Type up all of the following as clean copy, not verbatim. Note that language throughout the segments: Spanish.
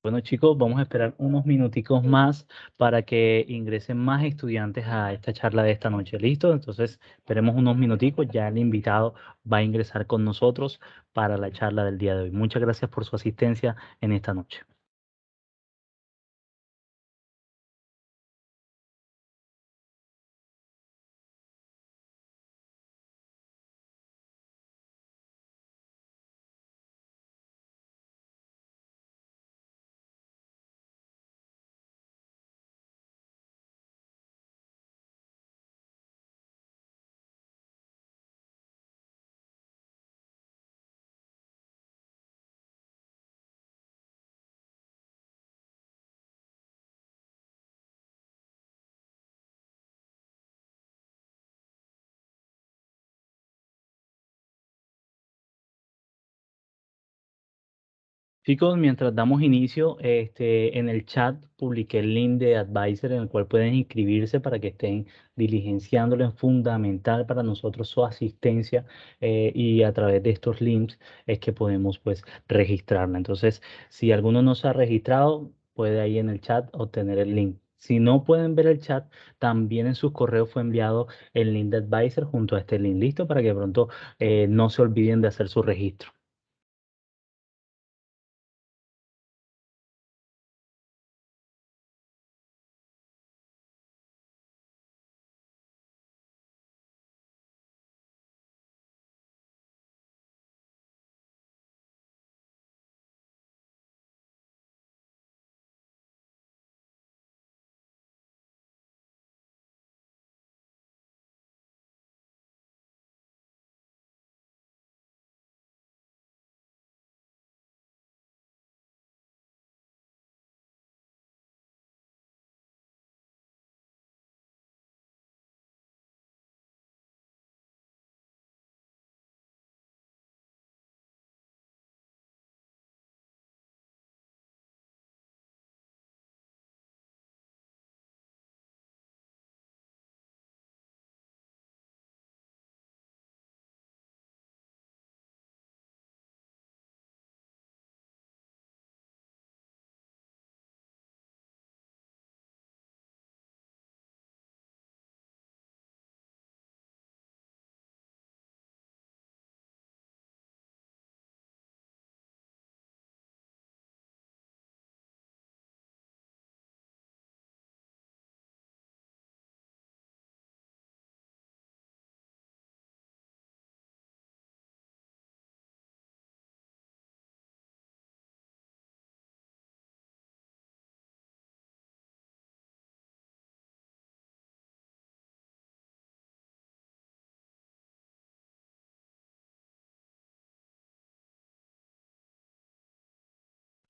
Bueno, chicos, vamos a esperar unos minuticos más para que ingresen más estudiantes a esta charla de esta noche. ¿Listo? Entonces, esperemos unos minuticos. Ya el invitado va a ingresar con nosotros para la charla del día de hoy. Muchas gracias por su asistencia en esta noche. Chicos, mientras damos inicio, en el chat publiqué el link de Advisor en el cual pueden inscribirse para que estén diligenciándolo. Es fundamental para nosotros su asistencia y a través de estos links es que podemos pues registrarla. Entonces, si alguno no se ha registrado, puede ahí en el chat obtener el link. Si no pueden ver el chat, también en sus correos fue enviado el link de Advisor junto a este link. Listo para que de pronto no se olviden de hacer su registro.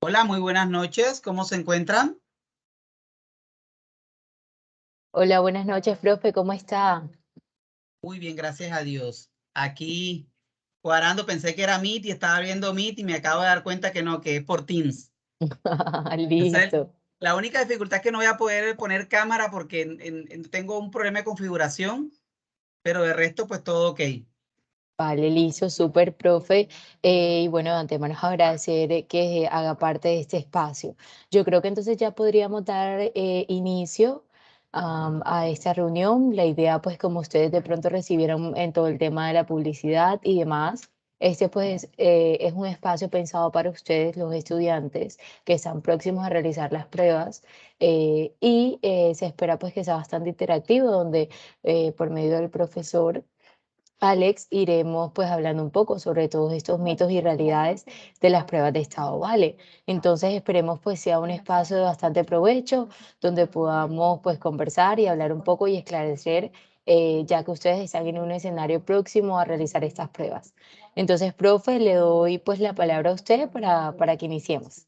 Hola, muy buenas noches. ¿Cómo se encuentran? Hola, buenas noches, profe, ¿cómo está? Muy bien, gracias a Dios. Aquí cuadrando, pensé que era Meet y estaba viendo Meet y me acabo de dar cuenta que no, que es por Teams. Entonces, Listo. la única dificultad es que no voy a poder poner cámara porque tengo un problema de configuración, pero de resto, pues todo ok. Vale, listo, súper, profe. Y bueno, de antemano agradecer que haga parte de este espacio. Yo creo que entonces ya podríamos dar inicio a esta reunión. La idea, pues, como ustedes de pronto recibieron en todo el tema de la publicidad y demás, este, pues, es un espacio pensado para ustedes, los estudiantes, que están próximos a realizar las pruebas. Se espera, pues, que sea bastante interactivo, donde por medio del profesor Alex, iremos pues hablando un poco sobre todos estos mitos y realidades de las pruebas de estado, ¿vale? Entonces esperemos pues sea un espacio de bastante provecho donde podamos pues conversar y hablar un poco y esclarecer ya que ustedes están en un escenario próximo a realizar estas pruebas. Entonces, profe, le doy pues la palabra a usted para que iniciemos.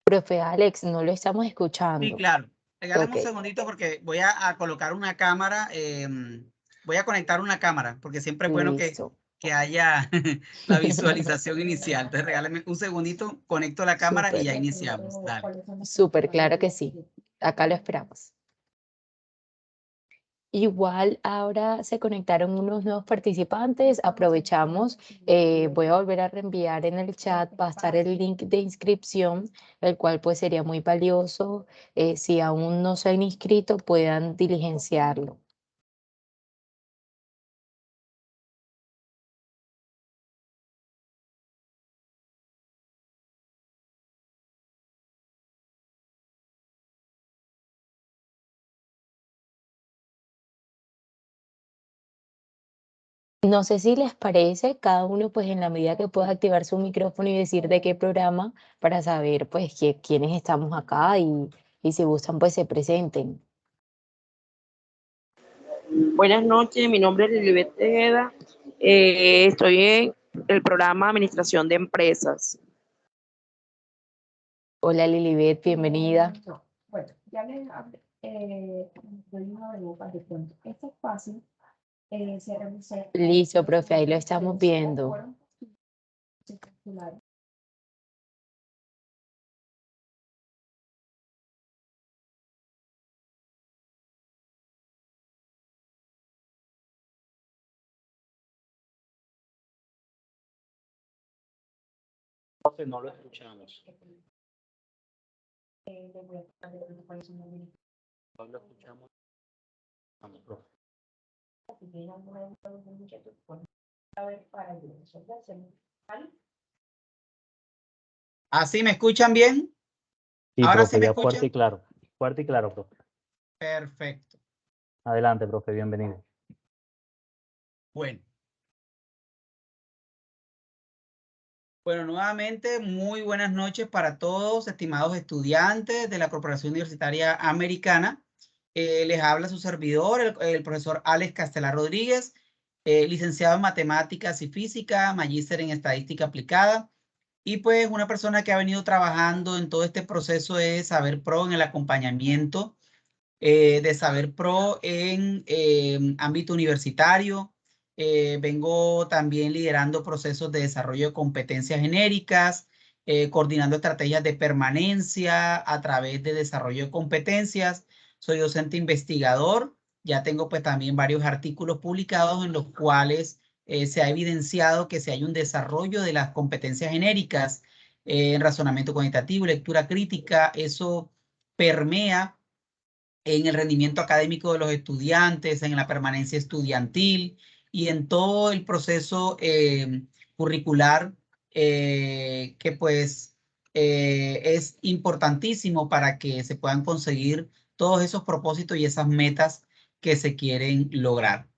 Profe Alex, no lo estamos Sí, escuchando. claro. Ok, Regálame un segundito porque voy a colocar una cámara, voy a conectar una cámara porque siempre es bueno listo. que haya la visualización inicial. Entonces, regálame un segundito, conecto la cámara y Súper, ya iniciamos. Dale. súper, claro que sí. Acá lo esperamos. Igual ahora se conectaron unos nuevos participantes, aprovechamos, voy a volver a reenviar en el chat, va a estar el link de inscripción, el cual pues sería muy valioso, si aún no se han inscrito puedan diligenciarlo. No sé si les parece, cada uno pues en la medida que pueda activar su micrófono y decir de qué programa para saber pues quiénes estamos acá y si gustan pues se presenten. Buenas noches, mi nombre es Lilibet Tejeda, estoy en el programa Administración de Empresas. Hola Lilibet, bienvenida. Bueno, ya les hablé, doy una de cuento. Este espacio se realizó. Listo, profe, ahí lo estamos viendo. Profe, no lo escuchamos. No lo escuchamos. Vamos, profe. ¿Así me escuchan bien? Sí, ¿Ahora profe, sí me ya fuerte y escuchan? claro. Fuerte y claro, profe. Perfecto. Adelante, profe, bienvenido. Bueno. Bueno, nuevamente, muy buenas noches para todos, estimados estudiantes de la Corporación Universitaria Americana. Les habla su servidor, el profesor Alex Castelar Rodríguez, licenciado en Matemáticas y Física, magíster en Estadística Aplicada, y pues una persona que ha venido trabajando en todo este proceso de Saber Pro en el acompañamiento de Saber Pro en ámbito universitario. Vengo también liderando procesos de desarrollo de competencias genéricas, coordinando estrategias de permanencia a través de desarrollo de competencias. Soy docente investigador. Ya tengo pues también varios artículos publicados en los cuales se ha evidenciado que si hay un desarrollo de las competencias genéricas en razonamiento cuantitativo, lectura crítica, eso permea en el rendimiento académico de los estudiantes, en la permanencia estudiantil y en todo el proceso curricular que pues es importantísimo para que se puedan conseguir todos esos propósitos y esas metas que se quieren lograr.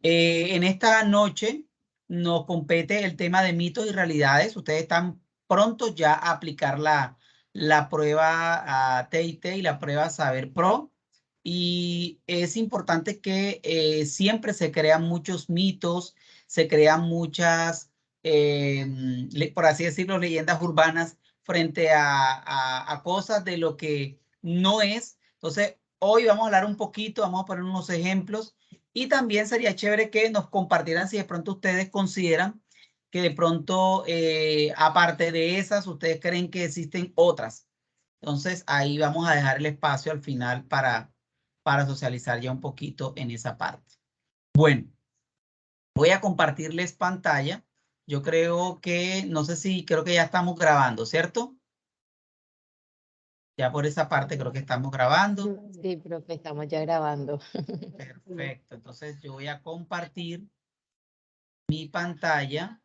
En esta noche nos compete el tema de mitos y realidades. Ustedes están prontos ya a aplicar la prueba TIT y la prueba Saber Pro. Y es importante que siempre se crean muchos mitos, se crean muchas, por así decirlo, leyendas urbanas frente a cosas de lo que no es. Entonces, hoy vamos a hablar un poquito, vamos a poner unos ejemplos y también sería chévere que nos compartieran si de pronto ustedes consideran que de pronto, aparte de esas, ustedes creen que existen otras. Entonces, ahí vamos a dejar el espacio al final para socializar ya un poquito en esa parte. Bueno, voy a compartirles pantalla. Yo creo que, no sé si, creo que ya estamos grabando, ¿cierto? Ya por esa parte creo que estamos grabando. Sí, profe, estamos ya grabando. Perfecto. Entonces yo voy a compartir mi pantalla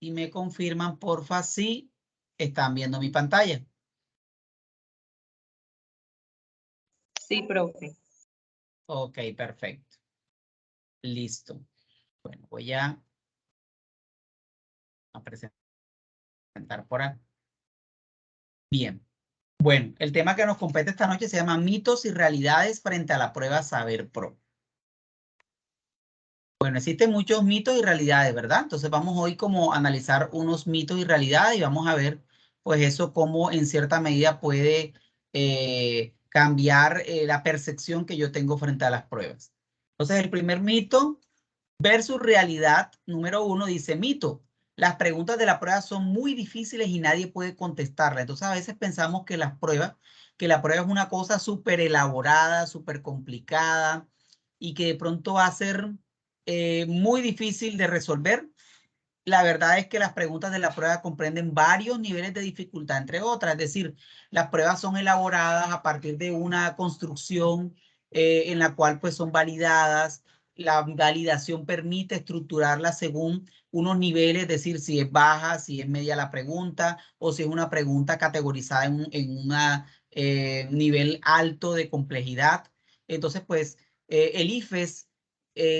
y me confirman, porfa, si están viendo mi pantalla. Sí, profe. Ok, perfecto. Listo. Bueno, voy a presentar por aquí. Bien. Bueno, el tema que nos compete esta noche se llama mitos y realidades frente a la prueba Saber Pro. Bueno, existen muchos mitos y realidades, ¿verdad? Entonces vamos hoy como a analizar unos mitos y realidades y vamos a ver pues eso cómo en cierta medida puede cambiar la percepción que yo tengo frente a las pruebas. Entonces el primer mito versus realidad número 1 dice mito. las preguntas de la prueba son muy difíciles y nadie puede contestarlas. Entonces, a veces pensamos que la prueba es una cosa súper elaborada, súper complicada y que de pronto va a ser muy difícil de resolver. La verdad es que las preguntas de la prueba comprenden varios niveles de dificultad, entre otras. Es decir, las pruebas son elaboradas a partir de una construcción en la cual pues son validadas. La validación permite estructurarlas según unos niveles, es decir, si es baja, si es media la pregunta o si es una pregunta categorizada en un nivel alto de complejidad. Entonces, pues el IFES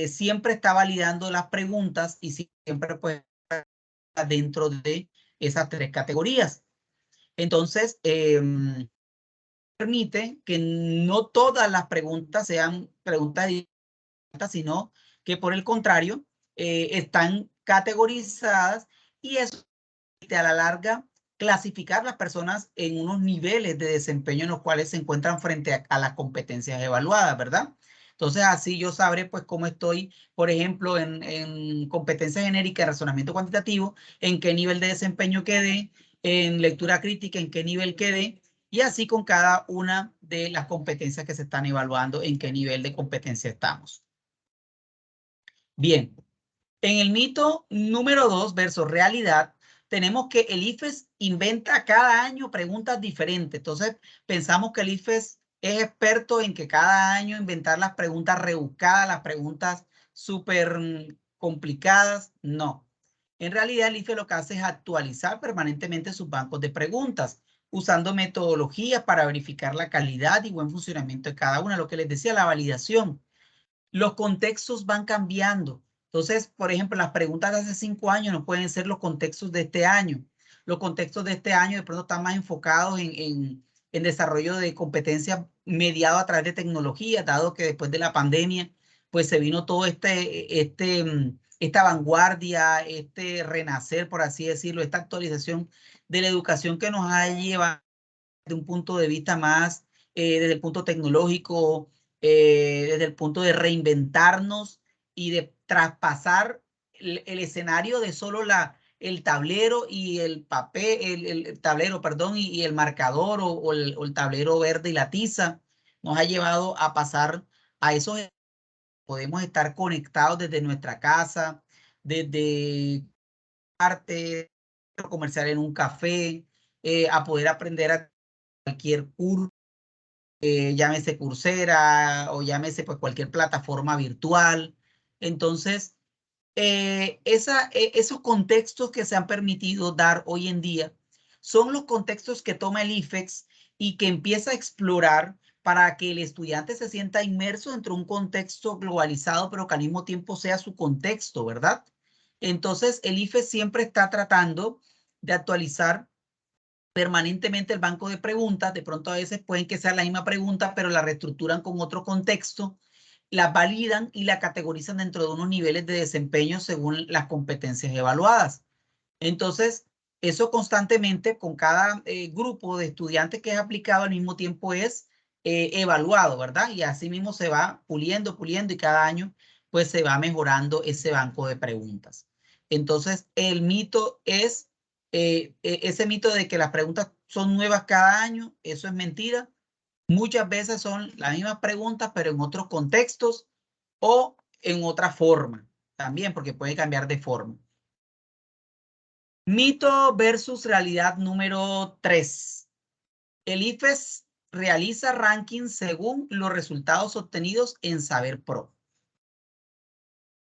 siempre está validando las preguntas y siempre pues dentro de esas 3 categorías. Entonces, permite que no todas las preguntas sean preguntas directas, sino que por el contrario, están categorizadas y eso permite a la larga clasificar las personas en unos niveles de desempeño en los cuales se encuentran frente a las competencias evaluadas, ¿verdad? Entonces, así yo sabré pues cómo estoy, por ejemplo, en competencia genérica de razonamiento cuantitativo, en qué nivel de desempeño quedé, en lectura crítica, en qué nivel quedé, y así con cada una de las competencias que se están evaluando, en qué nivel de competencia estamos. Bien, en el mito número 2 versus realidad, tenemos que el IFES inventa cada año preguntas diferentes. Entonces, pensamos que el IFES es experto en que cada año inventar las preguntas rebuscadas, las preguntas súper complicadas. No. En realidad, el IFES lo que hace es actualizar permanentemente sus bancos de preguntas, usando metodologías para verificar la calidad y buen funcionamiento de cada una. Lo que les decía, la validación. Los contextos van cambiando. Entonces, por ejemplo, las preguntas de hace 5 años no pueden ser los contextos de este año. Los contextos de este año de pronto están más enfocados en desarrollo de competencias mediado a través de tecnología, dado que después de la pandemia, pues se vino todo esta vanguardia, este renacer, por así decirlo, esta actualización de la educación que nos ha llevado de un punto de vista más desde el punto tecnológico, desde el punto de reinventarnos y de traspasar el escenario de solo el tablero y el papel, el tablero, perdón, y el marcador o el tablero verde y la tiza. Nos ha llevado a pasar a esos. Podemos estar conectados desde nuestra casa, desde arte comercial en un café, a poder aprender a cualquier curso, llámese Coursera o llámese pues cualquier plataforma virtual. Entonces, esos contextos que se han permitido dar hoy en día son los contextos que toma el IFEX y que empieza a explorar para que el estudiante se sienta inmerso dentro de un contexto globalizado, pero que al mismo tiempo sea su contexto, ¿verdad? Entonces, el IFEX siempre está tratando de actualizar permanentemente el banco de preguntas. De pronto a veces pueden que sea la misma pregunta, pero la reestructuran con otro contexto, la validan y la categorizan dentro de unos niveles de desempeño según las competencias evaluadas. Entonces, eso constantemente con cada grupo de estudiantes que es aplicado al mismo tiempo es evaluado, ¿verdad? Y así mismo se va puliendo y cada año pues se va mejorando ese banco de preguntas. Entonces, el mito es ese mito de que las preguntas son nuevas cada año, eso es mentira. Muchas veces son las mismas preguntas, pero en otros contextos o en otra forma también, porque puede cambiar de forma. Mito versus realidad número 3. El IFES realiza rankings según los resultados obtenidos en Saber Pro.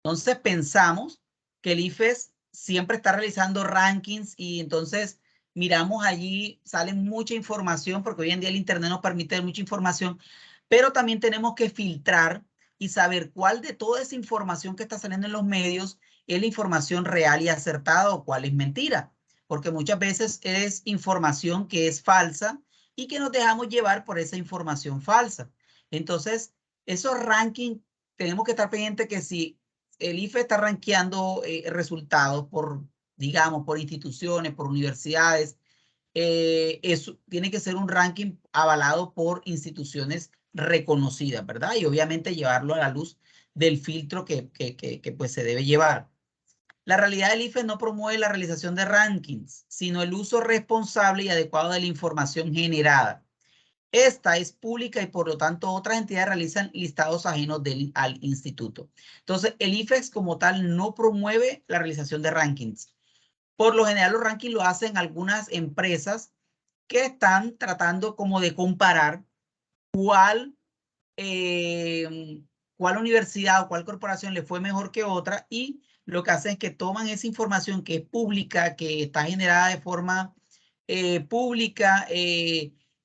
Entonces pensamos que el IFES siempre está realizando rankings y entonces miramos allí, sale mucha información porque hoy en día el Internet nos permite mucha información, pero también tenemos que filtrar y saber cuál de toda esa información que está saliendo en los medios es la información real y acertada o cuál es mentira, porque muchas veces es información que es falsa y que nos dejamos llevar por esa información falsa. Entonces, esos rankings tenemos que estar pendientes que si el IFE está rankeando resultados por, digamos, por instituciones, por universidades. Eso tiene que ser un ranking avalado por instituciones reconocidas, ¿verdad? Y obviamente llevarlo a la luz del filtro que pues se debe llevar. La realidad del IFES no promueve la realización de rankings, sino el uso responsable y adecuado de la información generada. Esta es pública y por lo tanto otras entidades realizan listados ajenos al instituto. Entonces, el IFES como tal no promueve la realización de rankings. Por lo general, los rankings lo hacen algunas empresas que están tratando como de comparar cuál universidad o cuál corporación le fue mejor que otra, y lo que hacen es que toman esa información que es pública, que está generada de forma pública,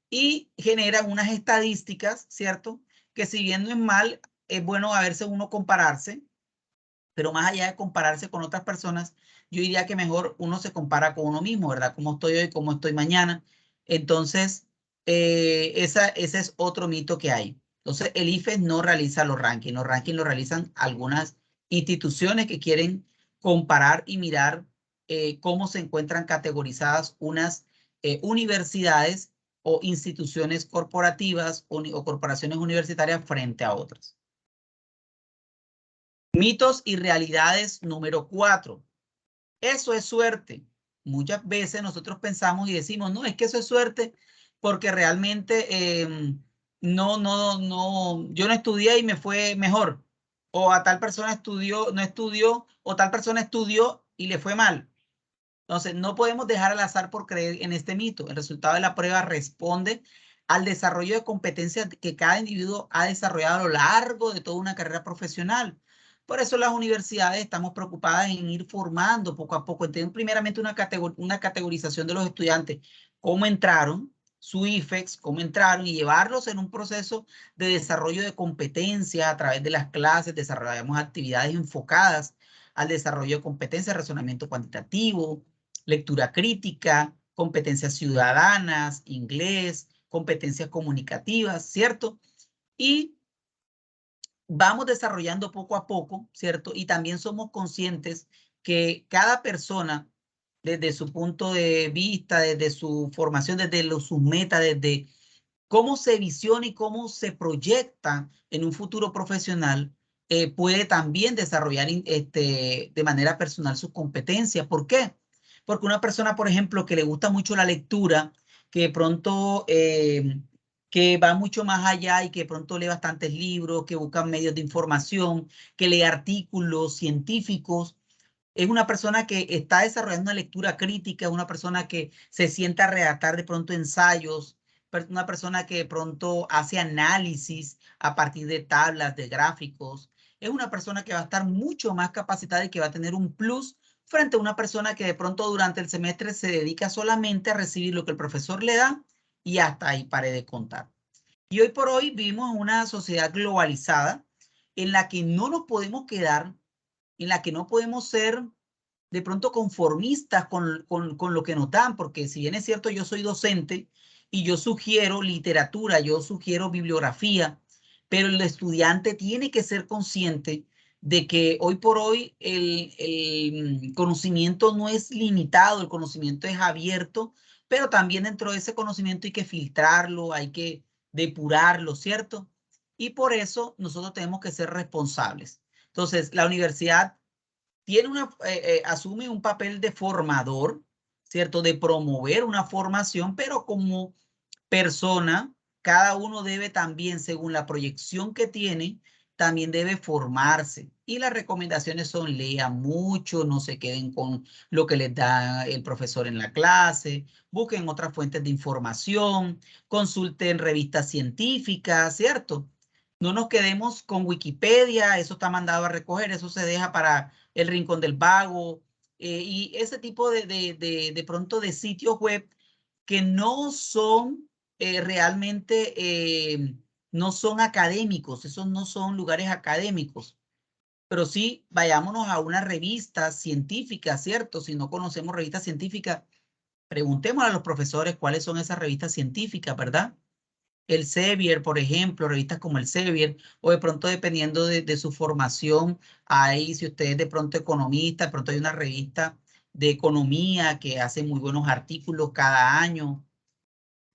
y generan unas estadísticas, ¿cierto? Que si bien no es mal, es bueno a verse uno compararse, pero más allá de compararse con otras personas, yo diría que mejor uno se compara con uno mismo, ¿verdad? Cómo estoy hoy, cómo estoy mañana. Entonces, ese es otro mito que hay. Entonces, el IFES no realiza los rankings lo realizan algunas instituciones que quieren comparar y mirar cómo se encuentran categorizadas unas universidades o instituciones corporativas o corporaciones universitarias frente a otras. Mitos y realidades número 4. Eso es suerte. Muchas veces nosotros pensamos y decimos, no, es que eso es suerte porque realmente yo no estudié y me fue mejor. O a tal persona no estudió, o tal persona estudió y le fue mal. Entonces, no podemos dejar al azar por creer en este mito. El resultado de la prueba responde al desarrollo de competencias que cada individuo ha desarrollado a lo largo de toda una carrera profesional. Por eso las universidades estamos preocupadas en ir formando poco a poco, entienden primeramente una categorización de los estudiantes, cómo entraron, su IFEX, cómo entraron, y llevarlos en un proceso de desarrollo de competencias a través de las clases. Desarrollamos actividades enfocadas al desarrollo de competencias, razonamiento cuantitativo, lectura crítica, competencias ciudadanas, inglés, competencias comunicativas, ¿cierto? Y vamos desarrollando poco a poco, ¿cierto? Y también somos conscientes que cada persona, desde su punto de vista, desde su formación, desde sus metas, desde cómo se visiona y cómo se proyecta en un futuro profesional, puede también desarrollar de manera personal sus competencias. ¿Por qué? Porque una persona, por ejemplo, que le gusta mucho la lectura, que de pronto que va mucho más allá y que de pronto lee bastantes libros, que busca medios de información, que lee artículos científicos, es una persona que está desarrollando una lectura crítica, una persona que se sienta a redactar de pronto ensayos, una persona que de pronto hace análisis a partir de tablas, de gráficos. Es una persona que va a estar mucho más capacitada y que va a tener un plus frente a una persona que de pronto durante el semestre se dedica solamente a recibir lo que el profesor le da y hasta ahí pare de contar. Y hoy por hoy vivimos en una sociedad globalizada en la que no nos podemos quedar, en la que no podemos ser de pronto conformistas con lo que nos dan, porque si bien es cierto, yo soy docente y yo sugiero literatura, yo sugiero bibliografía, pero el estudiante tiene que ser consciente de que hoy por hoy el conocimiento no es limitado, el conocimiento es abierto, pero también dentro de ese conocimiento hay que filtrarlo, hay que depurarlo, ¿cierto? Y por eso nosotros tenemos que ser responsables. Entonces, la universidad asume un papel de formador, ¿cierto? De promover una formación, pero como persona, cada uno debe también, según la proyección que tiene, también debe formarse. Y las recomendaciones son: lean mucho, no se queden con lo que les da el profesor en la clase, busquen otras fuentes de información, consulten revistas científicas, ¿cierto? No nos quedemos con Wikipedia, eso está mandado a recoger, eso se deja para el Rincón del Vago, y ese tipo de pronto de sitios web que no son realmente, no son académicos, esos no son lugares académicos, pero sí vayámonos a una revista científica, ¿cierto? Si no conocemos revistas científicas, preguntemos a los profesores cuáles son esas revistas científicas, ¿verdad? El Sevier, por ejemplo, revistas como el Sevier, o de pronto dependiendo de su formación, ahí si usted es de pronto economista, de pronto hay una revista de economía que hace muy buenos artículos cada año.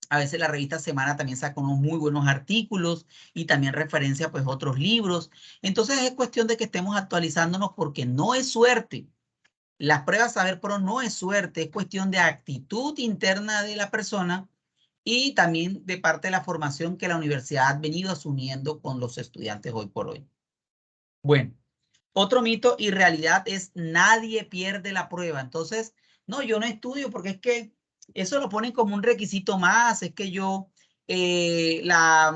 A veces la revista Semana también saca unos muy buenos artículos y también referencia pues otros libros. Entonces es cuestión de que estemos actualizándonos, porque no es suerte. Las pruebas Saber Pro no es suerte, es cuestión de actitud interna de la persona y también de parte de la formación que la universidad ha venido asumiendo con los estudiantes hoy por hoy. Bueno, otro mito y realidad es nadie pierde la prueba. Entonces, no, yo no estudio porque es que eso lo ponen como un requisito más, es que yo la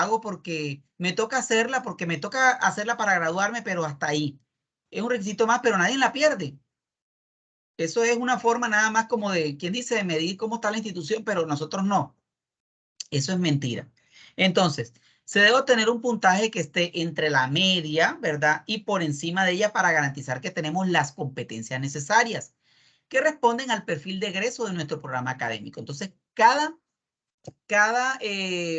hago porque me toca hacerla para graduarme, pero hasta ahí. Es un requisito más, pero nadie la pierde. Eso es una forma nada más como de, ¿quién dice? De medir cómo está la institución, pero nosotros no. Eso es mentira. Entonces, se debe obtener un puntaje que esté entre la media, ¿verdad? Y por encima de ella para garantizar que tenemos las competencias necesarias que responden al perfil de egreso de nuestro programa académico. Entonces, cada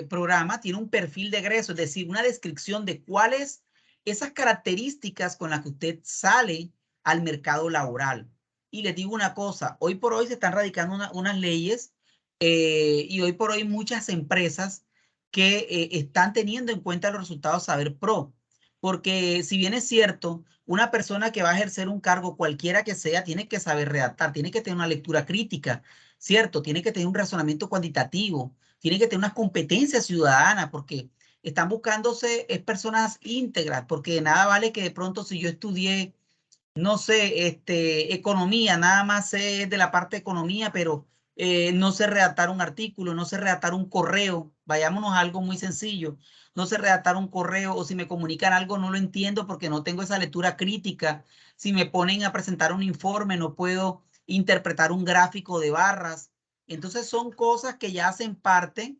programa tiene un perfil de egreso, es decir, una descripción de cuáles esas características con las que usted sale al mercado laboral. Y les digo una cosa, hoy por hoy se están radicando unas leyes y hoy por hoy muchas empresas que están teniendo en cuenta los resultados Saber Pro. Porque si bien es cierto, una persona que va a ejercer un cargo cualquiera que sea, tiene que saber redactar, tiene que tener una lectura crítica, ¿cierto? Tiene que tener un razonamiento cuantitativo, tiene que tener unas competencias ciudadanas, porque están buscándose personas íntegras, porque de nada vale que de pronto si yo estudié, no sé, economía, nada más sé de la parte de economía, pero no sé redactar un artículo, no sé redactar un correo, vayámonos a algo muy sencillo, no sé redactar un correo o si me comunican algo no lo entiendo porque no tengo esa lectura crítica, si me ponen a presentar un informe no puedo interpretar un gráfico de barras, entonces son cosas que ya hacen parte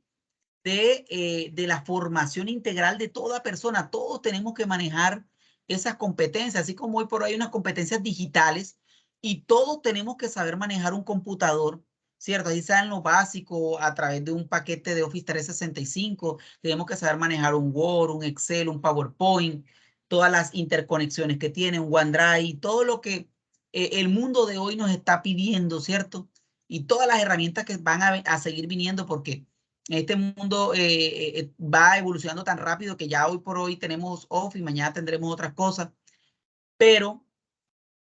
de la formación integral de toda persona, todos tenemos que manejar esas competencias, así como hoy por hoy hay unas competencias digitales y todos tenemos que saber manejar un computador, ¿cierto? Ahí saben lo básico a través de un paquete de Office 365, tenemos que saber manejar un Word, un Excel, un PowerPoint, todas las interconexiones que tiene, un OneDrive, todo lo que el mundo de hoy nos está pidiendo, ¿cierto? Y todas las herramientas que van a seguir viniendo porque este mundo va evolucionando tan rápido que ya hoy por hoy tenemos Office y mañana tendremos otras cosas, pero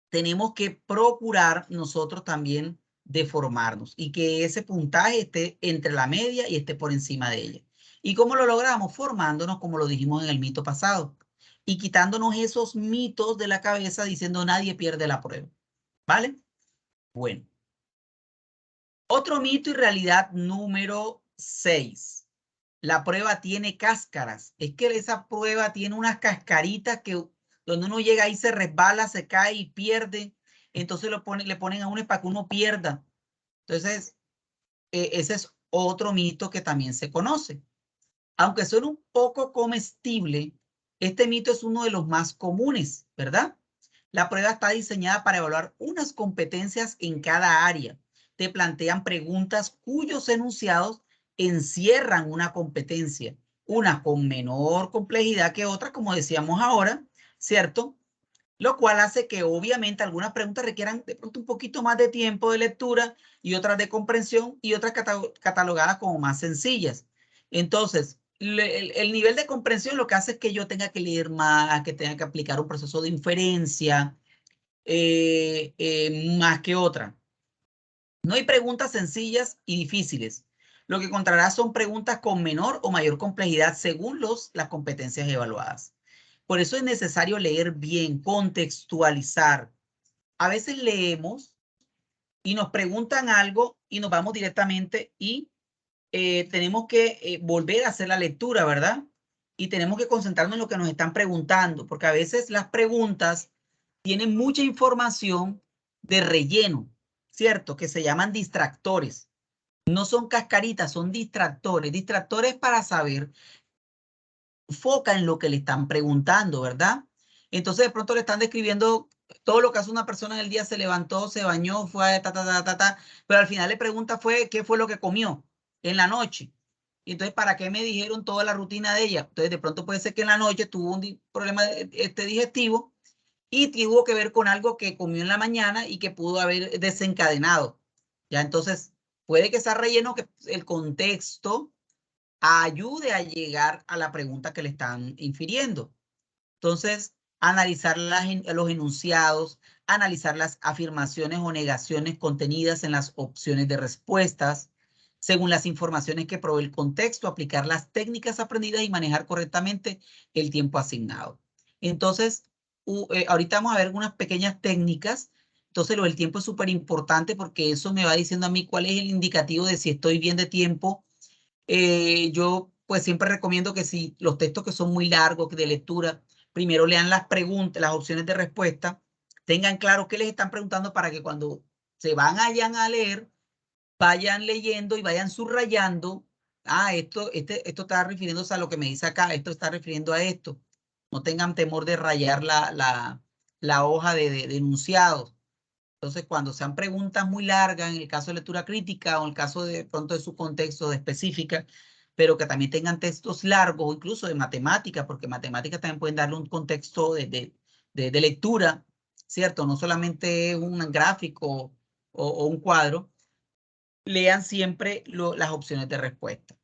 tenemos que procurar nosotros también de formarnos y que ese puntaje esté entre la media y esté por encima de ella. ¿Y cómo lo logramos? Formándonos, como lo dijimos en el mito pasado, y quitándonos esos mitos de la cabeza diciendo nadie pierde la prueba. ¿Vale? Bueno. Otro mito y realidad número 6. La prueba tiene cáscaras. Es que esa prueba tiene unas cascaritas que donde uno llega ahí se resbala, se cae y pierde. Entonces le ponen a uno para que uno pierda. Entonces, ese es otro mito que también se conoce. Aunque suene un poco comestible, este mito es uno de los más comunes, ¿verdad? La prueba está diseñada para evaluar unas competencias en cada área. Te plantean preguntas cuyos enunciados encierran una competencia, una con menor complejidad que otra, como decíamos ahora, ¿cierto? Lo cual hace que obviamente algunas preguntas requieran de pronto un poquito más de tiempo de lectura y otras de comprensión y otras catalogadas como más sencillas. Entonces, el nivel de comprensión lo que hace es que yo tenga que leer más, que tenga que aplicar un proceso de inferencia más que otra. No hay preguntas sencillas y difíciles. Lo que encontrarás son preguntas con menor o mayor complejidad según las competencias evaluadas. Por eso es necesario leer bien, contextualizar. A veces leemos y nos preguntan algo y nos vamos directamente y tenemos que volver a hacer la lectura, ¿verdad? Y tenemos que concentrarnos en lo que nos están preguntando, porque a veces las preguntas tienen mucha información de relleno, ¿cierto? Que se llaman distractores. No son cascaritas, son distractores. Distractores para saber, enfoca en lo que le están preguntando, ¿verdad? Entonces de pronto le están describiendo todo lo que hace una persona en el día, se levantó, se bañó, fue a pero al final le pregunta fue qué fue lo que comió en la noche. Y entonces, ¿para qué me dijeron toda la rutina de ella? Entonces de pronto puede ser que en la noche tuvo un problema digestivo y tuvo que ver con algo que comió en la mañana y que pudo haber desencadenado. Ya entonces puede que sea relleno, que el contexto ayude a llegar a la pregunta que le están infiriendo. Entonces, analizar los enunciados, analizar las afirmaciones o negaciones contenidas en las opciones de respuestas, según las informaciones que provee el contexto, aplicar las técnicas aprendidas y manejar correctamente el tiempo asignado. Entonces, ahorita vamos a ver unas pequeñas técnicas. Entonces, lo del tiempo es súper importante porque eso me va diciendo a mí cuál es el indicativo de si estoy bien de tiempo. Yo pues siempre recomiendo que si los textos que son muy largos de lectura, primero lean las preguntas, las opciones de respuesta, tengan claro qué les están preguntando para que cuando se vayan a leer, vayan leyendo y vayan subrayando. Esto está refiriéndose a lo que me dice acá, esto está refiriendo a esto. No tengan temor de rayar la hoja de enunciados. Entonces, cuando sean preguntas muy largas, en el caso de lectura crítica o en el caso de pronto de su contexto de específica, pero que también tengan textos largos o incluso de matemáticas, porque matemáticas también pueden darle un contexto de lectura, ¿cierto? No solamente un gráfico o un cuadro. Lean siempre las opciones de respuesta.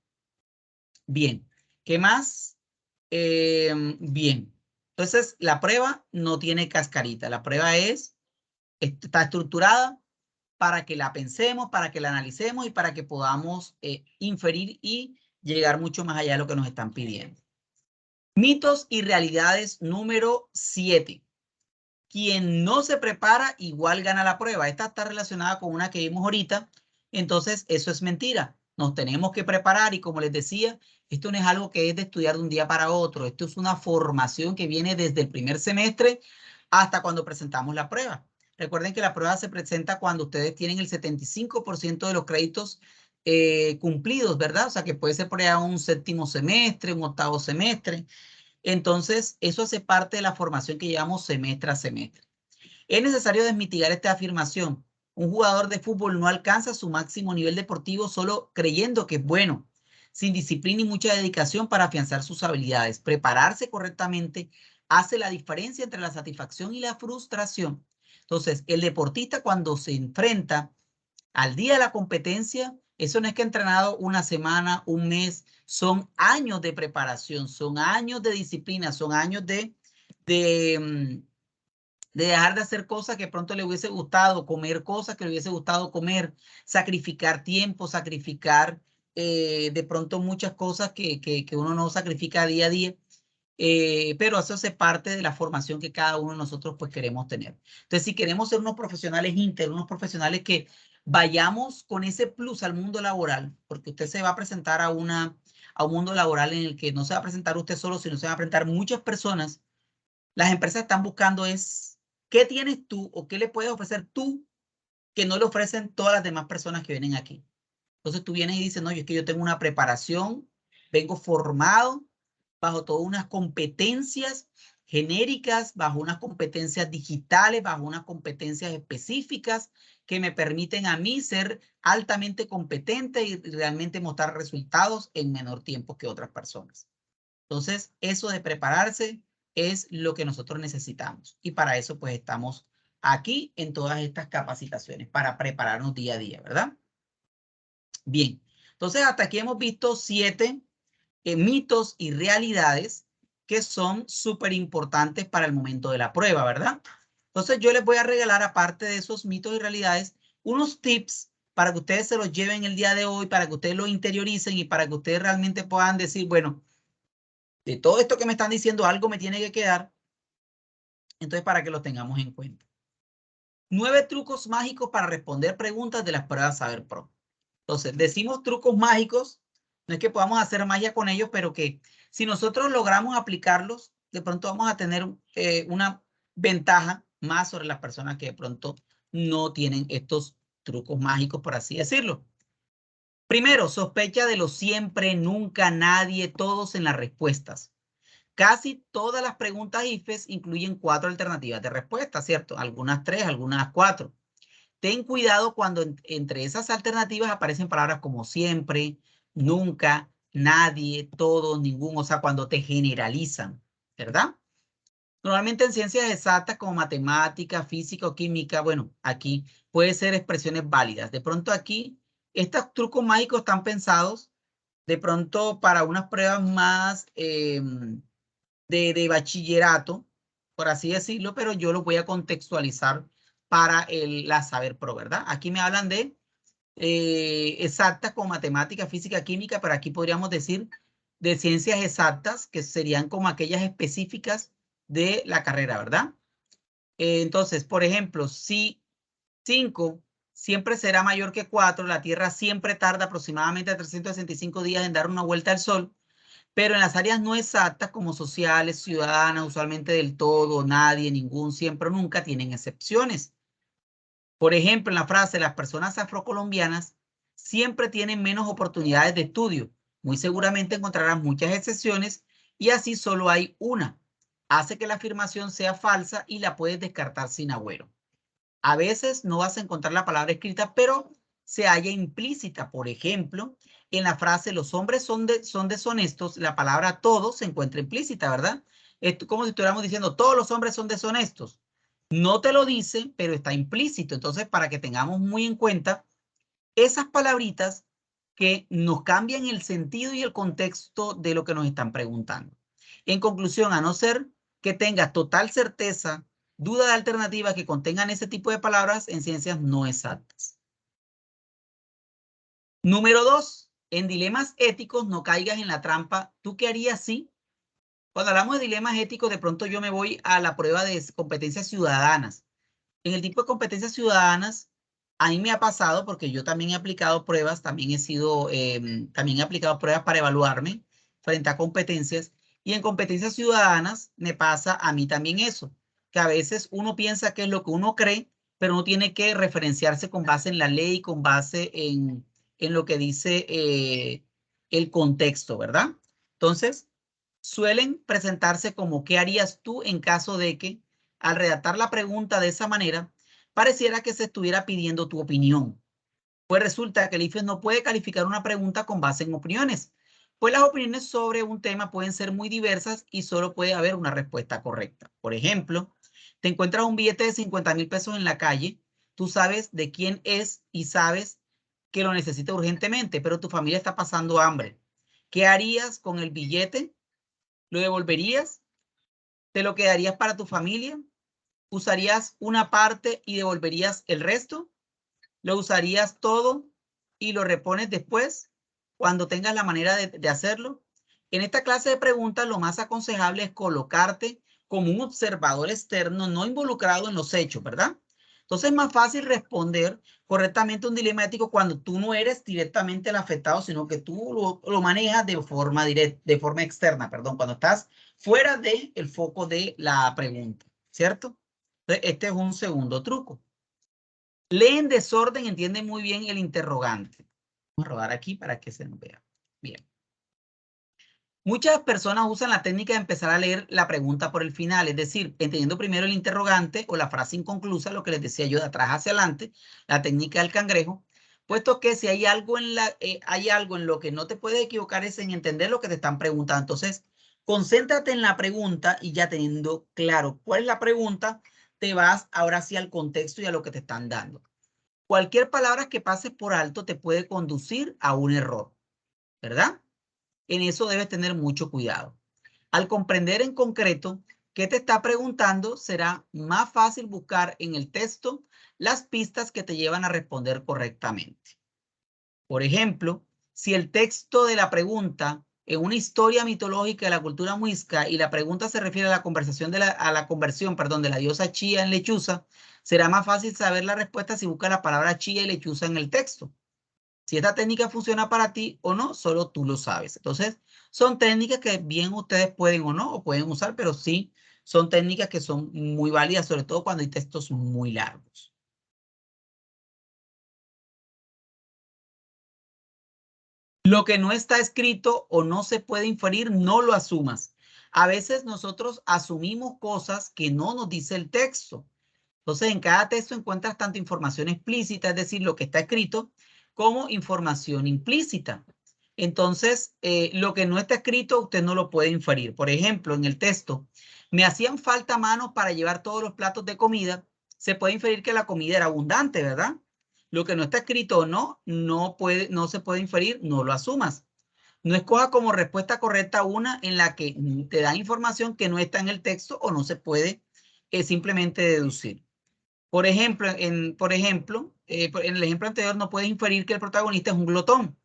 Bien, ¿qué más? Bien, entonces la prueba no tiene cascarita, la prueba está estructurada para que la pensemos, para que la analicemos y para que podamos inferir y llegar mucho más allá de lo que nos están pidiendo. Mitos y realidades número 7. Quien no se prepara igual gana la prueba. Esta está relacionada con una que vimos ahorita. Entonces, eso es mentira. Nos tenemos que preparar y como les decía, esto no es algo que es de estudiar de un día para otro. Esto es una formación que viene desde el primer semestre hasta cuando presentamos la prueba. Recuerden que la prueba se presenta cuando ustedes tienen el 75% de los créditos cumplidos, ¿verdad? O sea, que puede ser por allá un séptimo semestre, un octavo semestre. Entonces, eso hace parte de la formación que llevamos semestre a semestre. Es necesario desmitigar esta afirmación. Un jugador de fútbol no alcanza su máximo nivel deportivo solo creyendo que es bueno, sin disciplina y mucha dedicación para afianzar sus habilidades. Prepararse correctamente hace la diferencia entre la satisfacción y la frustración. Entonces, el deportista cuando se enfrenta al día de la competencia, eso no es que ha entrenado una semana, un mes, son años de preparación, son años de disciplina, son años de dejar de hacer cosas que pronto le hubiese gustado, comer cosas que le hubiese gustado comer, sacrificar tiempo, sacrificar de pronto muchas cosas que uno no sacrifica día a día. Pero eso hace parte de la formación que cada uno de nosotros pues queremos tener. Entonces, si queremos ser unos profesionales íntegros, unos profesionales que vayamos con ese plus al mundo laboral, porque usted se va a presentar a un mundo laboral en el que no se va a presentar usted solo, sino se van a presentar muchas personas. Las empresas están buscando es, ¿qué tienes tú o qué le puedes ofrecer tú que no le ofrecen todas las demás personas que vienen aquí? Entonces tú vienes y dices, no, es que yo tengo una preparación, vengo formado bajo todas unas competencias genéricas, bajo unas competencias digitales, bajo unas competencias específicas que me permiten a mí ser altamente competente y realmente mostrar resultados en menor tiempo que otras personas. Entonces, eso de prepararse es lo que nosotros necesitamos. Y para eso, pues, estamos aquí en todas estas capacitaciones, para prepararnos día a día, ¿verdad? Bien, entonces hasta aquí hemos visto 7 mitos y realidades que son súper importantes para el momento de la prueba, ¿verdad? Entonces yo les voy a regalar, aparte de esos mitos y realidades, unos tips para que ustedes se los lleven el día de hoy, para que ustedes lo interioricen y para que ustedes realmente puedan decir, bueno, de todo esto que me están diciendo, algo me tiene que quedar. Entonces, para que lo tengamos en cuenta. 9 trucos mágicos para responder preguntas de las pruebas Saber Pro. Entonces, decimos trucos mágicos, no es que podamos hacer magia con ellos, pero que si nosotros logramos aplicarlos, de pronto vamos a tener una ventaja más sobre las personas que de pronto no tienen estos trucos mágicos, por así decirlo. Primero, sospecha de lo siempre, nunca, nadie, todos en las respuestas. Casi todas las preguntas IFES incluyen 4 alternativas de respuesta, ¿cierto? Algunas 3, algunas 4. Ten cuidado cuando entre esas alternativas aparecen palabras como siempre, nunca, nadie, todos, ninguno, o sea, cuando te generalizan, ¿verdad? Normalmente en ciencias exactas como matemática, física o química, bueno, aquí puede ser expresiones válidas. De pronto aquí, estos trucos mágicos están pensados de pronto para unas pruebas más de bachillerato, por así decirlo, pero yo lo voy a contextualizar para la Saber Pro, ¿verdad? Aquí me hablan de exactas como matemática, física, química, pero aquí podríamos decir de ciencias exactas, que serían como aquellas específicas de la carrera, ¿verdad? Entonces, por ejemplo, si 5 siempre será mayor que 4, la Tierra siempre tarda aproximadamente 365 días en dar una vuelta al Sol, pero en las áreas no exactas como sociales, ciudadanas, usualmente del todo, nadie, ningún, siempre, nunca, tienen excepciones. Por ejemplo, en la frase, las personas afrocolombianas siempre tienen menos oportunidades de estudio. Muy seguramente encontrarás muchas excepciones y así solo hay una. Hace que la afirmación sea falsa y la puedes descartar sin agüero. A veces no vas a encontrar la palabra escrita, pero se halla implícita. Por ejemplo, en la frase los hombres son deshonestos, la palabra todos se encuentra implícita, ¿verdad? Es como si estuviéramos diciendo todos los hombres son deshonestos. No te lo dice, pero está implícito. Entonces, para que tengamos muy en cuenta esas palabritas que nos cambian el sentido y el contexto de lo que nos están preguntando. En conclusión, a no ser que tengas total certeza, duda de alternativas que contengan ese tipo de palabras en ciencias no exactas. Número 2, en dilemas éticos no caigas en la trampa. ¿Tú qué harías si? Cuando hablamos de dilemas éticos, de pronto yo me voy a la prueba de competencias ciudadanas. En el tipo de competencias ciudadanas, a mí me ha pasado, porque yo también he aplicado pruebas, también he aplicado pruebas para evaluarme frente a competencias, y en competencias ciudadanas me pasa a mí también eso, que a veces uno piensa que es lo que uno cree, pero uno tiene que referenciarse con base en la ley, con base en lo que dice el contexto, ¿verdad? Entonces, suelen presentarse como ¿qué harías tú en caso de que al redactar la pregunta de esa manera pareciera que se estuviera pidiendo tu opinión? Pues resulta que el IFES no puede calificar una pregunta con base en opiniones, pues las opiniones sobre un tema pueden ser muy diversas y solo puede haber una respuesta correcta. Por ejemplo, te encuentras un billete de 50,000 pesos en la calle, tú sabes de quién es y sabes que lo necesita urgentemente, pero tu familia está pasando hambre. ¿Qué harías con el billete? ¿Lo devolverías? ¿Te lo quedarías para tu familia? ¿Usarías una parte y devolverías el resto? ¿Lo usarías todo y lo repones después cuando tengas la manera de hacerlo? En esta clase de preguntas lo más aconsejable es colocarte como un observador externo no involucrado en los hechos, ¿verdad? Entonces es más fácil responder correctamente un dilema ético cuando tú no eres directamente el afectado, sino que tú lo manejas de forma externa, perdón, cuando estás fuera del foco de la pregunta, ¿cierto? Entonces, este es un segundo truco. Lee en desorden, entiende muy bien el interrogante. Vamos a rodar aquí para que se nos vea. Bien. Muchas personas usan la técnica de empezar a leer la pregunta por el final, es decir, entendiendo primero el interrogante o la frase inconclusa, lo que les decía yo de atrás hacia adelante, la técnica del cangrejo, puesto que si hay algo en lo que no te puedes equivocar es en entender lo que te están preguntando. Entonces, concéntrate en la pregunta y ya teniendo claro cuál es la pregunta, te vas ahora sí al contexto y a lo que te están dando. Cualquier palabra que pases por alto te puede conducir a un error, ¿verdad? En eso debes tener mucho cuidado. Al comprender en concreto qué te está preguntando, será más fácil buscar en el texto las pistas que te llevan a responder correctamente. Por ejemplo, si el texto de la pregunta en una historia mitológica de la cultura muisca y la pregunta se refiere a la conversión de la diosa Chía en lechuza, será más fácil saber la respuesta si buscas la palabra Chía y lechuza en el texto. Si esta técnica funciona para ti o no, solo tú lo sabes. Entonces, son técnicas que bien ustedes pueden o no, o pueden usar, pero sí son técnicas que son muy válidas, sobre todo cuando hay textos muy largos. Lo que no está escrito o no se puede inferir, no lo asumas. A veces nosotros asumimos cosas que no nos dice el texto. Entonces, en cada texto encuentras tanto información explícita, es decir, lo que está escrito, como información implícita. Entonces, lo que no está escrito, usted no lo puede inferir. Por ejemplo, en el texto, me hacían falta manos para llevar todos los platos de comida. Se puede inferir que la comida era abundante, ¿verdad? Lo que no está escrito o no se puede inferir, no lo asumas. No escoja como respuesta correcta una en la que te da información que no está en el texto o no se puede es simplemente deducir. Por ejemplo, en el ejemplo anterior no puedes inferir que el protagonista es un glotón.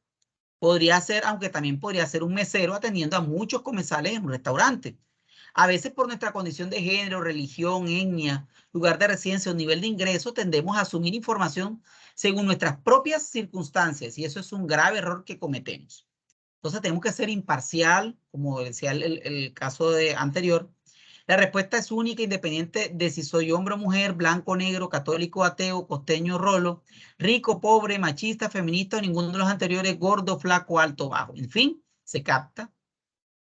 Podría ser, aunque también podría ser un mesero atendiendo a muchos comensales en un restaurante. A veces por nuestra condición de género, religión, etnia, lugar de residencia o nivel de ingreso, tendemos a asumir información según nuestras propias circunstancias y eso es un grave error que cometemos. Entonces tenemos que ser imparcial, como decía el caso anterior. La respuesta es única, independiente de si soy hombre o mujer, blanco, negro, católico, ateo, costeño, rolo, rico, pobre, machista, feminista o ninguno de los anteriores, gordo, flaco, alto, bajo. En fin, se capta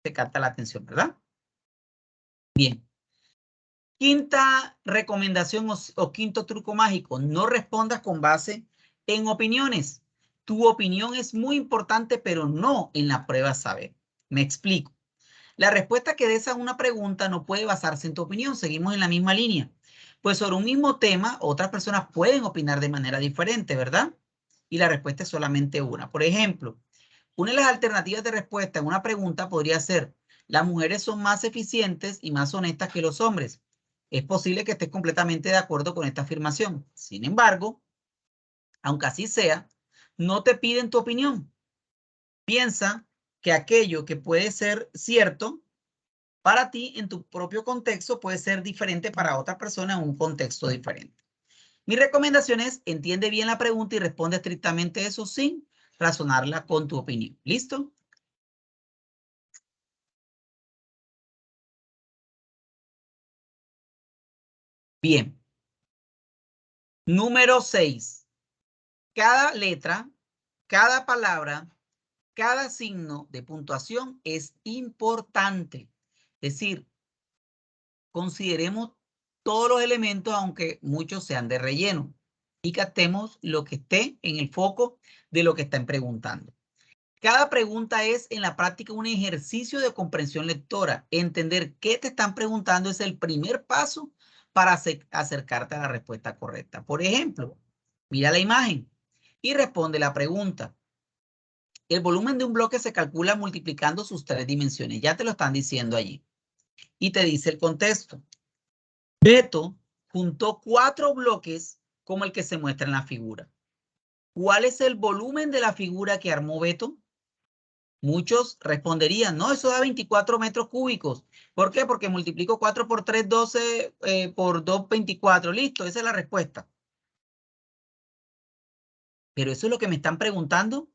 la atención, ¿verdad? Bien. Quinta recomendación o quinto truco mágico, no respondas con base en opiniones. Tu opinión es muy importante, pero no en la prueba saber. Me explico. La respuesta que des a una pregunta no puede basarse en tu opinión. Seguimos en la misma línea. Pues sobre un mismo tema, otras personas pueden opinar de manera diferente, ¿verdad? Y la respuesta es solamente una. Por ejemplo, una de las alternativas de respuesta en una pregunta podría ser: las mujeres son más eficientes y más honestas que los hombres. Es posible que estés completamente de acuerdo con esta afirmación. Sin embargo, aunque así sea, no te piden tu opinión. Piensa que aquello que puede ser cierto para ti en tu propio contexto puede ser diferente para otra persona en un contexto diferente. Mi recomendación es: entiende bien la pregunta y responde estrictamente eso sin razonarla con tu opinión. ¿Listo? Bien. Número 6. Cada letra, cada palabra, cada signo de puntuación es importante. Es decir, consideremos todos los elementos, aunque muchos sean de relleno, y captemos lo que esté en el foco de lo que están preguntando. Cada pregunta es en la práctica un ejercicio de comprensión lectora. Entender qué te están preguntando es el primer paso para acercarte a la respuesta correcta. Por ejemplo, mira la imagen y responde la pregunta. El volumen de un bloque se calcula multiplicando sus 3 dimensiones. Ya te lo están diciendo allí. Y te dice el contexto. Beto juntó 4 bloques como el que se muestra en la figura. ¿Cuál es el volumen de la figura que armó Beto? Muchos responderían: no, eso da 24 metros cúbicos. ¿Por qué? Porque multiplico 4 por 3, 12, por 2, 24. Listo, esa es la respuesta. Pero eso es lo que me están preguntando.